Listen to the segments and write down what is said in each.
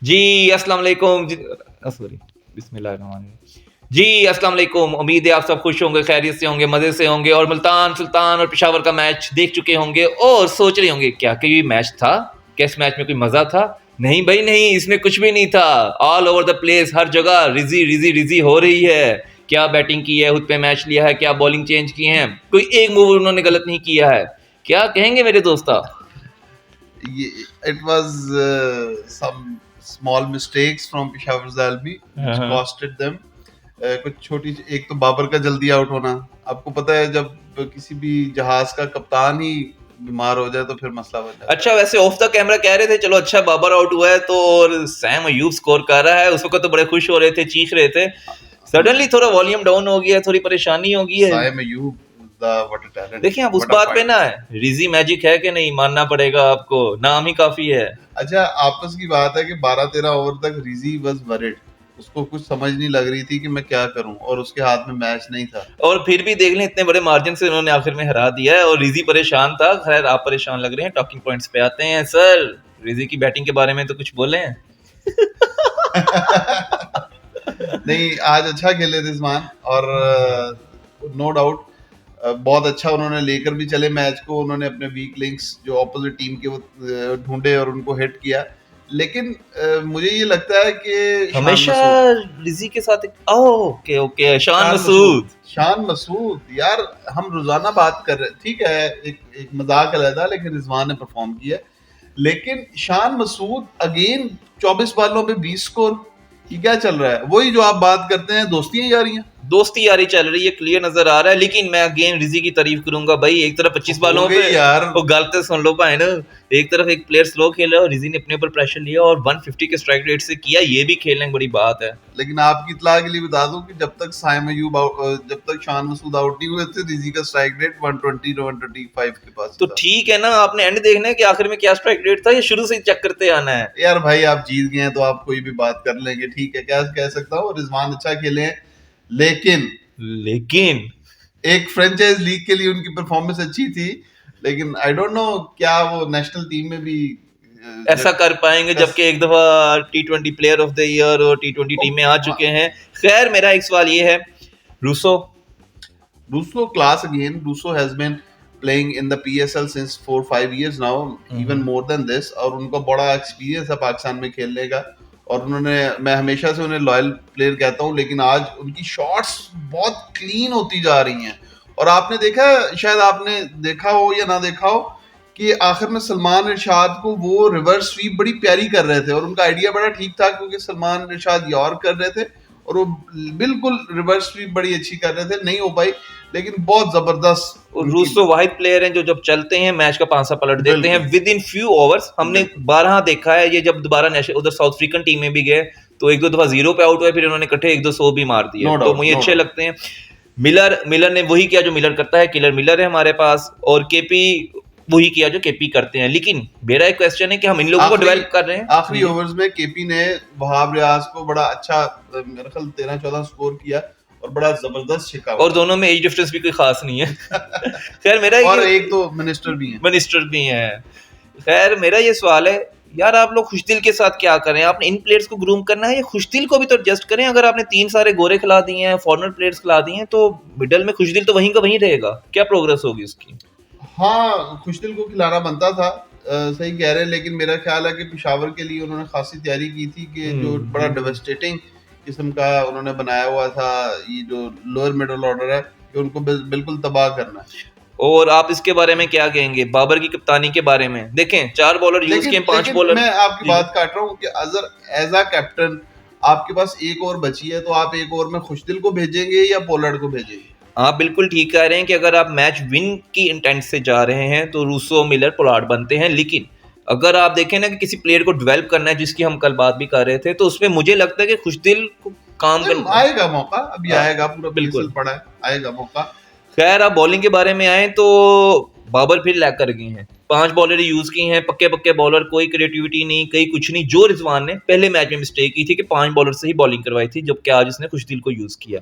जी अस्सलाम वालेकुम सॉरी बिस्मिल्लाहिर्रहमानिर्रहीम। जी अस्सलाम वालेकुम। उम्मीद है आप सब खुश होंगे, खैरियत से होंगे, मज़े से होंगे और मुल्तान सुल्तान और पेशावर का मैच देख चुके होंगे और सोच रहे होंगे क्या कोई मैच था, क्या इस मैच में कोई मज़ा था? नहीं भाई नहीं, इसमें कुछ भी नहीं था। ऑल ओवर द प्लेस, हर जगह रिजी रिजी रिजी हो रही है। क्या बैटिंग की है, खुद पे मैच लिया है, क्या बॉलिंग चेंज की है, कोई एक मूव उन्होंने गलत नहीं किया है। क्या कहेंगे मेरे दोस्ता? It was some small mistakes from Peshawar Zalmi which हाँ, costed them. कुछ छोटी, एक तो बाबर का जल्दी आउट होना। आपको पता है जब किसी भी जहाज का कप्तान ही बीमार हो जाए तो फिर मसला बन जाता अच्छा, वैसे ऑफ द कैमरा कह रहे थे चलो अच्छा बाबर आउट हुआ है तो, और सैम अयूब स्कोर कर रहा है, उस वक्त तो बड़े खुश हो रहे थे, चीख रहे थे। है। सडनली थोड़ा वॉल्यूम डाउन हो गया, थोड़ी परेशानी हो गई है। Saim Ayub, what a talent, देखिए आप उस what a बात पे fighter. ना रिजी मैजिक है कि नहीं, मानना पड़ेगा आपको, नाम ही काफी है। अच्छा, आपस की बात है कि 12-13 ओवर तक रिजी वाज वरिड। उसको कुछ समझ नहीं लग रही थी कि मैं क्या करूं, और उसके हाथ में मैच नहीं था। और फिर भी देख लें इतने बड़े मार्जिन से उन्होंने आखिर में हरा दिया है और रिजी परेशान था। खैर आप परेशान लग रहे हैं, टॉकिंग पॉइंट्स पे आते हैं। सर रिजी की बैटिंग के बारे में तो कुछ बोले हैं? नहीं, आज अच्छा खेले रिजवान, और नो डाउट बहुत अच्छा उन्होंने लेकर भी चले मैच को। उन्होंने अपने वीक लिंक्स जो ऑपोजिट टीम के वो ढूंढे और उनको हिट किया। लेकिन मुझे ये लगता है कि शान हमेशा मसूद, रिजी के साथ ओके ओके शान शान मसूद, मसूद। शान मसूद यार, हम रोजाना बात कर रहे, ठीक है, एक मजाक अलग था, लेकिन रिजवान ने परफॉर्म किया। लेकिन शान मसूद अगेन 24 बालों पे 20 स्कोर, ये क्या चल रहा है? वही जो आप बात करते हैं, दोस्तियां जा रही हैं। दोस्ती यारी चल रही है, क्लियर नजर आ रहा है। लेकिन मैं अगेन रिजी की तारीफ करूंगा भाई, एक तरफ 25 हो बालों पे, गई यार। वो गलत सुन लो भाई ना, एक तरफ एक प्लेयर स्लो खेला और रिजी ने अपने ऊपर प्रेशर लिया और 150 के स्ट्राइक रेट से किया, ये भी खेलने की बड़ी बात है। लेकिन आपकी इत्तला के लिए बता दूं कि जब तक साइम अयूब जब तक शान मसूद आउट नहीं हुए थे, रिजी का स्ट्राइक रेट 120 to 125 के पास ही तो था। ठीक है ना, आपने एंड देखना है कि आखिर में क्या स्ट्राइक रेट था, ये शुरू से ही चेक करते आना है। यार भाई, आप जीत गए हैं तो आप कोई भी बात कर लेंगे, ठीक है, क्या कह सकता हूँ। रिजवान अच्छा खेले हैं, लेकिन लेकिन एक फ्रेंचाइज लीग के लिए उनकी परफॉर्मेंस अच्छी थी। लेकिन आई डोंट नो क्या वो नेशनल टीम में भी ऐसा कर पाएंगे, कस, जबकि एक दफा T20 player of the year और T20 टीम में आ चुके हैं। खैर मेरा एक सवाल ये है, Rousseau. Russo class again. Russo has been playing in the PSL since 4-5 years now, even more than this, और उनको बड़ा एक्सपीरियंस है पाकिस्तान में खेलने का। और उन्होंने, मैं हमेशा से उन्हें लॉयल प्लेयर कहता हूँ, लेकिन आज उनकी शॉट्स बहुत क्लीन होती जा रही हैं। और आपने देखा, शायद आपने देखा हो या ना देखा हो, कि आखिर में सलमान इरशाद को वो रिवर्स स्वीप बड़ी प्यारी कर रहे थे, और उनका आइडिया बड़ा ठीक था, क्योंकि सलमान इरशाद यॉर्क कर रहे थे और वो बिल्कुल रिवर्स स्वीप बड़ी अच्छी कर रहे थे, नहीं हो पाई। लेकिन बहुत जबरदस्त उनकी, रूसो वाहिद प्लेयर हैं जो जब चलते हैं मैच का पांसा पलट देते हैं बिल्कुल विद इन फ्यू ओवर्स। हमने बिल्कुल 12 देखा है, ये जब दोबारा नेशनल उधर साउथ अफ्रीकन टीम में भी गए तो एक दो दफा जीरो पे आउट हुए, फिर उन्होंने इकट्ठे एक दो सौ भी मार दिए, नो तो डाउट मुझे नो अच्छे डाउट। लगते हैं। मिलर मिलर ने वही किया जो मिलर करता है, किलर मिलर है हमारे पास, और केपी वही किया जो केपी करते हैं। लेकिन मेरा एक क्वेश्चन है कि हम इन लोगों को आखिरी डेवलप कर रहे हैं। आखिरी ओवर्स में केपी ने वहाब रियाज को बड़ा अच्छा, मेरे ख्याल 13-14 स्कोर किया, और बड़ा जबरदस्त छिका और हुआ दोनों में एज डिफरेंस भी कोई खास नहीं है। खैर मेरा और ये एक तो मिनिस्टर भी हैं। मिनिस्टर भी हैं। खैर मेरा ये सवाल है यार, आप लोग खुशदिल के साथ क्या करें? आपने इन प्लेयर्स को ग्रूम करना है या खुशदिल को भी तो एडजस्ट करें? अगर आपने 3 सारे गोरे खिला दिए हैं, फॉरेनर प्लेयर्स खिला दिए हैं, तो मिडल में खुशदिल तो वहीं का वहीं रहेगा, क्या प्रोग्रेस होगी उसकी? हाँ, खुशदिल को खिलाना बनता था, सही कह रहे हैं। लेकिन मेरा ख्याल है कि पेशावर के लिए उन्होंने खासी तैयारी की थी, कि जो बड़ा डेवस्टेटिंग किस्म का उन्होंने बनाया हुआ था, ये जो लोअर मिडल ऑर्डर है, कि उनको बिल्कुल तबाह करना है। और आप इसके बारे में क्या कहेंगे, बाबर की कप्तानी के बारे में? देखें 4 बॉलर यूज किए, 5 लेकिन बॉलर। मैं आपकी जी जी। बात काट रहा हूँ कि अगर एज अ कैप्टन आपके पास एक और बची है, तो आप एक ओवर में खुशदिल को भेजेंगे या पोलार्ड को भेजेंगे? आप बिल्कुल ठीक कह रहे हैं कि अगर आप मैच विन की इंटेंट से जा रहे हैं तो रूसो मिलर पोलार्ड बनते हैं। लेकिन अगर आप देखें ना कि किसी प्लेयर को डेवलप करना है, जिसकी हम कल बात भी कर रहे थे, तो उसमें मुझे लगता है कि खुशदिल को काम नहीं, करना। आएगा मौका, अभी हाँ, आएगा, पूरा पीएसएल बिल्कुल। पड़ा है, आएगा मौका। खैर आप बॉलिंग के बारे में आए तो बाबर फिर लैग कर गए हैं, 5 बॉलर यूज की हैं, पक्के पक्के बॉलर, कोई क्रिएटिविटी नहीं, कहीं कुछ नहीं। जो रिजवान ने पहले मैच में मिस्टेक की थी कि 5 बॉलर से ही बॉलिंग करवाई थी, जबकि आज इसने खुशदिल को यूज किया।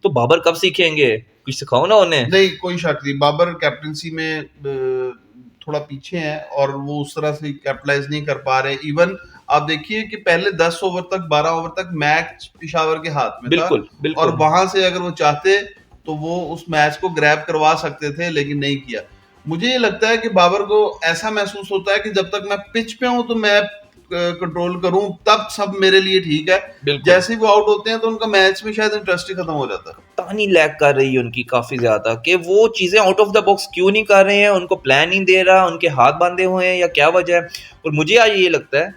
तो बाबर कब सीखेंगे? कुछ सिखाओ ना उन्हें। नहीं, कोई शक नहीं, बाबर कैप्टनसी में थोड़ा पीछे हैं, और वो उस तरह से कैपिटलाइज नहीं कर पा रहे। इवन आप देखिए कि पहले 10 ओवर तक 12 ओवर तक मैच पिशावर के हाथ में था, बिल्कुल और बिल्कुल वहां से अगर वो चाहते तो वो उस मैच को ग्रैब करवा सकते थे, लेकिन नहीं किया। मुझे ये लगता है कि बाबर को ऐसा महसूस होता है कि जब तक मैं पिच पे हूं तो मैं कंट्रोल करूं, तब सब मेरे लिए ठीक है। बिल्कुल। जैसे ही वो आउट होते हैं तो उनका मैच में शायद इंटरेस्ट ही खत्म हो जाता है। कप्तानी लैग कर रही है उनकी काफी ज्यादा, कि वो चीजें आउट ऑफ द बॉक्स क्यों नहीं कर रहे हैं, उनको प्लान नहीं दे रहा, उनके हाथ बांधे हुए हैं या क्या वजह है। और मुझे आज ये लगता है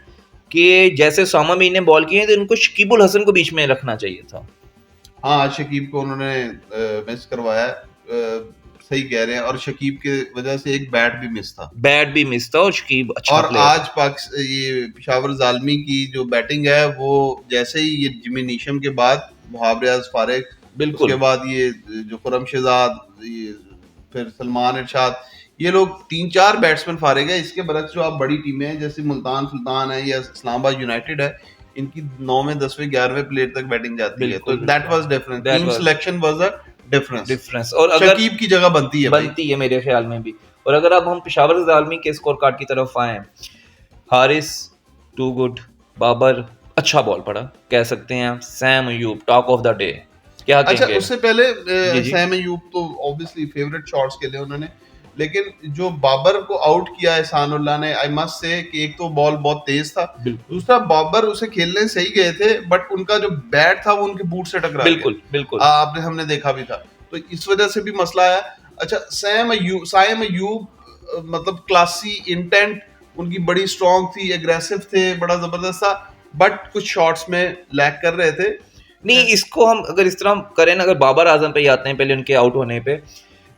कि जैसे सामा मीर ने बॉल किए तो उनको शकीबुल हसन को बीच में रखना चाहिए था। हाँ, शकीब को उन्होंने मिस करवाया, सही कह रहे हैं, और शकीब के वजह से एक बैट भी मिस था। बैट भी मिस था और शकीब अच्छा और प्लेयर आज ये पिशावर जालमी की जो बैटिंग है, वो जैसे ही ये जिमी नीशम के बाद वहाब रियाज फारिग, बिल्कुल उसके बाद ये जो खुरम शहजाद, ये फिर सलमान इरशाद, ये लोग 3-4 बैट्समैन फारिग है। इसके बरक्स जो आप बड़ी टीमें हैं जैसे मुल्तान सुल्तान है या इस्लामाबाद यूनाइटेड है, इनकी 9वें 10वें 11वें प्लेयर तक बैटिंग जाती है, तो बिल्कुल दैट बिल्कुल was different, that team was selection was a difference. Difference. और अगर शकीब की जगह बनती है भाई। बनती है मेरे ख्याल में भी। और अगर अब हम पेशावर जालमी के स्कोर कार्ड की तरफ आए, हारिस टू गुड, बाबर अच्छा बॉल पड़ा कह सकते हैं, Sam Ayub talk of the day, क्या अच्छा, कहेंगे? उससे पहले जी जी सैम अयूब तो ऑब्वियसली फेवरेट शॉट्स खेले उन्होंने, लेकिन जो बाबर को आउट किया एहसानुल्लाह ने, आई मस्ट से कि एक तो बॉल बहुत तेज था, बिल्कुल दूसरा बाबर उसे खेलने सही गए थे, बट उनका जो बैट था वो उनके बूट से टकरा गया। बिल्कुल बिल्कुल आपने हमने देखा भी था, तो इस वजह से भी मसला आया। अच्छा, सैम अयूब मतलब क्लासी इंटेंट उनकी बड़ी स्ट्रांग थी, एग्रेसिव थे, बड़ा जबरदस्त था, बट कुछ शॉट्स में लैग कर रहे थे। नहीं, इसको हम अगर इस तरह करें ना, अगर बाबर आजम पे ही आते हैं पहले उनके आउट होने पे,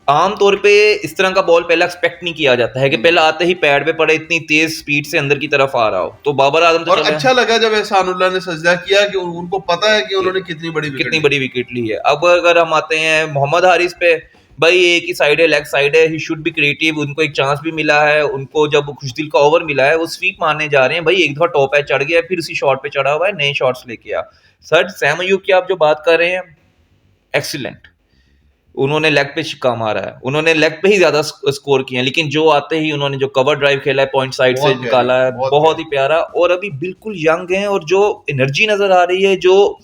आम तौर पे इस तरह का बॉल पहला एक्सपेक्ट नहीं किया जाता है कि पहला आते ही पैड पे पड़े इतनी तेज स्पीड से अंदर की तरफ आ रहा हो। तो बाबर आजम तो और चले अच्छा लगा जब एहसानुल्लाह ने सजदा किया कि उनको पता है कि उन्होंने कितनी बड़ी कितनी विकेट बड़ी विकेट ली है। अब अगर हम आते हैं मोहम्मद हारिस पे, भाई एक ही साइड है, लेग साइड है, ही शुड बी क्रिएटिव, उनको एक चांस भी मिला है, उनको जब खुशदिल का ओवर मिला है वो स्वीप मारने जा रहे हैं, भाई एक दफा टॉप है चढ़ गया, फिर उसी शॉट पे चढ़ा हुआ है, नए शॉट्स लेके आ। सर सैम अयूब की आप जो बात कर रहे हैं, एक्सीलेंट, उन्होंने लेग पे छिक्का मारा है, उन्होंने लेग पे ही ज्यादा स्कोर किया है, लेकिन जो आते ही उन्होंने जो कवर ड्राइव खेला है, पॉइंट साइड से बहुत निकाला है, बहुत बहुत ही प्यारा। और अभी बिल्कुल यंग है, और जो एनर्जी नजर आ रही है, जो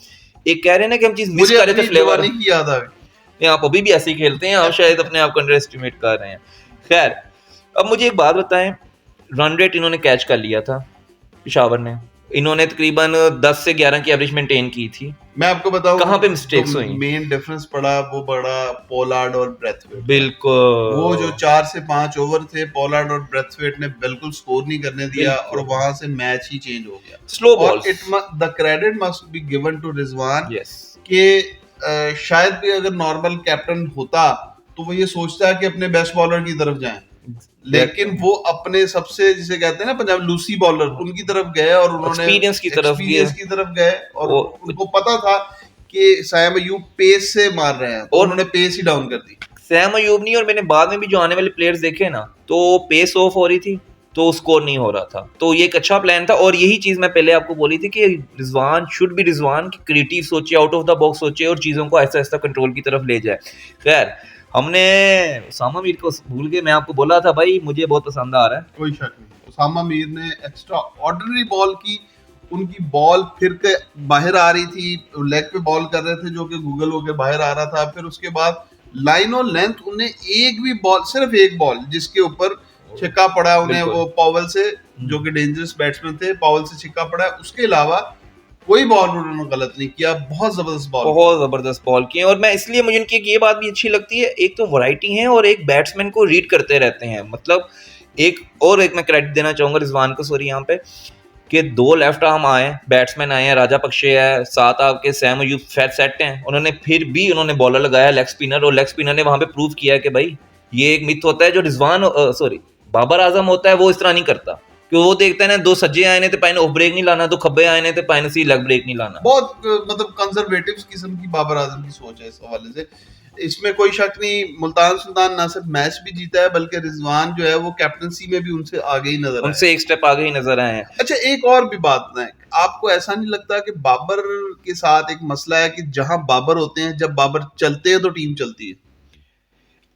एक कह रहे हैं ना कि हम चीज मिस मुझे कर रहे थे, अपनी फ्लेवर, जवानी की याद आ गई। आप अभी भी ऐसे ही खेलते हैं, आप शायद अपने आप को अंडर एस्टिमेट कर रहे हैं। खैर, अब मुझे एक बात बताएं, रन रेट इन्होंने कैच कर लिया था पेशावर ने, इन्होंने तकरीबन 10 से 11 की एवरेज मेंटेन की थी। मैं आपको बताऊं कहाँ पे मिस्टेक्स जो हुई? मेन डिफरेंस पड़ा वो बड़ा पोलार्ड और ब्रेथवेट। वो जो बिल्कुल 4 से 5 ओवर थे, पोलार्ड और ब्रेथवेट ने बिल्कुल स्कोर नहीं करने दिया, और बिल्कुल वहां से मैच ही चेंज हो गया। स्लो और balls, the credit must be given to Rizwan yes कि शायद भी अगर नॉर्मल कैप्टन होता तो वो ये सोचता है कि अपने बेस्ट बॉलर की तरफ जाएं, लेकिन वो अपने सबसे जिसे कहते हैं ना पंजाब लूसी बॉलर उनकी तरफ गए, और उन्होंने एक्सपीरियंस की तरफ एक्सपीरियंस की तरफ गए, और वो उनको पता था कि सैम अयूब पेस से मार रहे हैं, तो और उन्होंने पेस ही डाउन कर दी। सैम अयूब नहीं, और मैंने बाद में भी जो आने वाले प्लेयर्स देखे ना, तो पेस ऑफ हो रही थी, तो स्कोर नहीं हो रहा था, तो ये एक अच्छा प्लान था। और यही चीज मैं पहले आपको बोली थी कि रिजवान शुड बी रिजवान, की क्रिएटिव सोचे, आउट ऑफ द बॉक्स सोचे, और चीजों को ऐसा ऐसा कंट्रोल की तरफ ले जाए। खैर, हमने उसामा मीर को भूल के, मैं आपको बोला था भाई मुझे बहुत पसंद आ रहा है। कोई शक नहीं, उसामा मीर ने एक्स्ट्रा ऑर्डिनरी बॉल की, उनकी बॉल फिर के बाहर आ रही थी, लेग पे बॉल कर रहे थे जो कि गूगल होके बाहर आ रहा था, फिर उसके बाद लाइन और लेंथ, उन्हें एक भी बॉल, सिर्फ एक बॉल जिसके ऊपर छिक्का पड़ा है उन्हें, वो पावेल से, जो कि डेंजरस बैट्समैन थे, पावेल से छिक्का पड़ा है, उसके अलावा कोई बॉल उन्होंने गलत नहीं किया। बहुत जबरदस्त बॉल, बहुत जबरदस्त बॉल किए, और मैं इसलिए मुझे उनकी एक ये बात भी अच्छी लगती है, एक तो वैरायटी है और एक बैट्समैन को रीड करते रहते हैं। मतलब एक मैं क्रेडिट देना चाहूंगा रिजवान को, सॉरी यहाँ पे, कि 2 लेफ्ट आर्म आए बैट्समैन आए हैं, राजा पक्षे है, साथ आपके सैम अयूब सेट हैं, उन्होंने फिर भी उन्होंने बॉलर लगाया लेग स्पिनर, और लेग स्पिनर ने वहां पे प्रूव किया कि भाई ये एक मिथ होता है जो रिजवान सॉरी बाबर आजम होता है, वो इस तरह नहीं करता, कि वो देखता है ना 2 सज्जे आए ने तो पाइन ऑफ ब्रेक नहीं लाना, 2 खब्बे आए ने तो पाइन सी लेग ब्रेक नहीं लाना। बहुत मतलब कंजर्वेटिव किस्म की बाबर आजम की सोच है इस हवाले से, इसमें कोई शक नहीं। मुल्तान सुल्तान ना सिर्फ मैच भी जीता है, बल्कि रिजवान जो है वो कैप्टनसी में भी उनसे आगे ही नजर आया, उनसे एक स्टेप आगे ही नजर आए हैं। अच्छा, एक और भी बात है, आपको ऐसा नहीं लगता कि बाबर के साथ एक मसला है कि जहां बाबर होते हैं, जब बाबर चलते हैं तो टीम चलती है?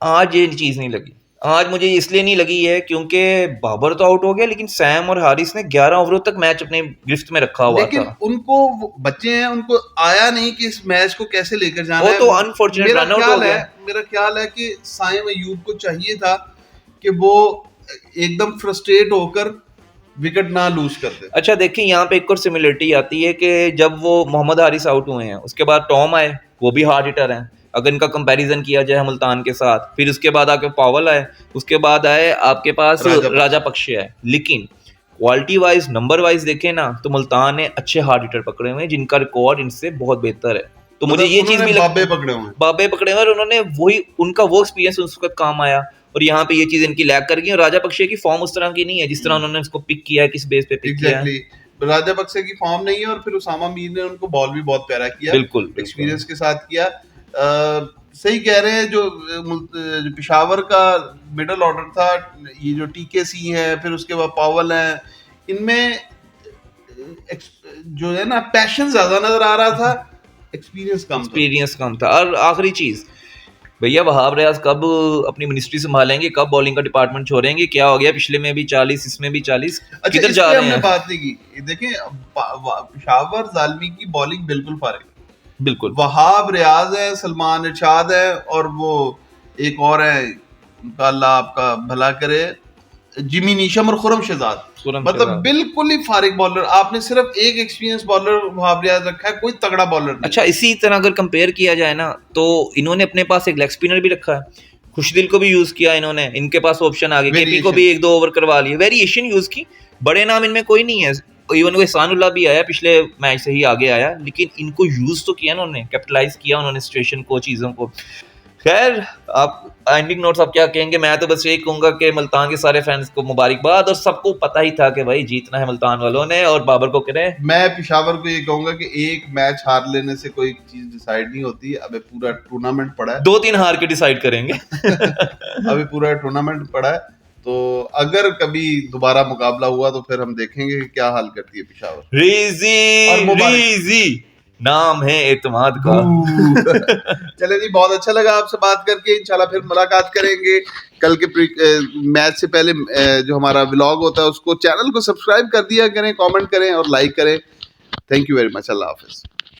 आज ये चीज नहीं लगी, आज मुझे इसलिए नहीं लगी है क्योंकि बाबर तो आउट हो गया, लेकिन सैम और हारिस ने 11 ओवरों तक मैच अपने गिरफ्त में रखा हुआ लेकिन था। उनको बच्चे हैं, उनको आया नहीं कि इस मैच को कैसे लेकर जाना वो है। तो अनफॉर्चुनेट रन आउट हो गया। मेरा ख्याल है कि साइम अयूब को चाहिए था कि वो एकदम फ्रस्ट्रेट होकर विकेट ना लूज कर दे। अच्छा देखिए, यहाँ पे एक और सिमिलरिटी आती है कि जब वो मोहम्मद हारिस आउट हुए हैं, उसके बाद टॉम आए, वो भी हार्ड हिटर हैं। अगर इनका कंपैरिजन किया जाए मुल्तान के साथ, फिर उसके बाद आके पावल आए, उसके बाद आए आपके पास राजा पक्षे आए। लेकिन क्वालिटी वाइज, नंबर वाइज देखें ना, तो मुल्तान ने अच्छे हार्ड हिटर पकड़े हुए हैं जिनका रिकॉर्ड इनसे बहुत बेहतर है। तो मुझे ये चीज भी बाबे पकड़े हुए हैं, बाबे पकड़े हुए हैं, और उन्होंने वही उनका वो एक्सपीरियंस उस वक्त काम आया। और यहाँ पे ये चीज इनकी लैग कर गई। और राजा पक्षे की फॉर्म उस तरह की नहीं है जिस तरह उन्होंने उसको पिक किया है, किस बेस पे पिक किया है। राजा पक्षे की फॉर्म नहीं है, और फिर उसामा मीर ने उनको बॉल भी बहुत प्यारा किया, बिल्कुल एक्सपीरियंस के साथ किया। सही कह रहे हैं, जो पेशावर का मिडिल ऑर्डर था, ये जो टीकेसी है, फिर उसके बाद पावल है, इनमें जो है ना पैशन ज्यादा नजर आ रहा था, एक्सपीरियंस कम था। और आखिरी चीज, भैया वहाब रियाज कब अपनी मिनिस्ट्री संभालेंगे, कब बॉलिंग का डिपार्टमेंट छोड़ेंगे? क्या हो गया, पिछले में भी 40, इसमें भी 40, अच्छा, किधर जा रहे हैं? बात नहीं की। देखिए पेशावर जालमी की बॉलिंग बिल्कुल फारिग, बिल्कुल। वहाब रियाज है, सलमान इरशाद है, और वो एक और है, उनका अल्लाह आपका भला करे, जिमी नीशम और खुरम शहजाद। मतलब बिल्कुल ही फारिग बॉलर। आपने सिर्फ एक एक्सपीरियंस बॉलर वहाब रियाज रखा है, कोई तगड़ा बॉलर नहीं। अच्छा, इसी तरह अगर कंपेयर किया जाए ना, तो इन्होंने अपने पास एक लेग स्पिनर भी रखा है, खुशदिल को भी यूज किया इन्होंने। इनके पास ऑप्शन आ गए, केपी को भी 1-2 ओवर करवा लिए, वेरिएशन यूज की। बड़े नाम इनमें कोई नहीं है, इवन वो एहसानुल्लाह भी आया, पिछले मैच से ही आगे आया, लेकिन इनको यूज तो किया उन्होंने, कैपिटलाइज किया उन्होंने सिचुएशन को, चीज़ों को। खैर, आप एंडिंग नोट्स आप क्या कहेंगे? मैं तो बस यही कहूंगा कि मुल्तान के सारे फैंस को मुबारकबाद, और सबको पता ही था कि भाई जीतना है मुल्तान वालों ने, और बाबर को करें। मैं पेशावर को ये कहूंगा कि एक मैच हार लेने से कोई चीज डिसाइड नहीं होती। अबे पूरा टूर्नामेंट पड़ा है, 2-3 हार के डिसाइड करेंगे। अभी पूरा टूर्नामेंट पड़ा है, तो अगर कभी दोबारा मुकाबला हुआ तो फिर हम देखेंगे कि क्या हाल करती है पेशावर। रीजी नाम है एतमाद का। चले जी, बहुत अच्छा लगा आपसे बात करके। इंशाल्लाह फिर मुलाकात करेंगे। कल के मैच से पहले जो हमारा व्लॉग होता है, उसको चैनल को सब्सक्राइब कर दिया करें, कमेंट करें और लाइक करें। Thank you very much. Allah Hafiz.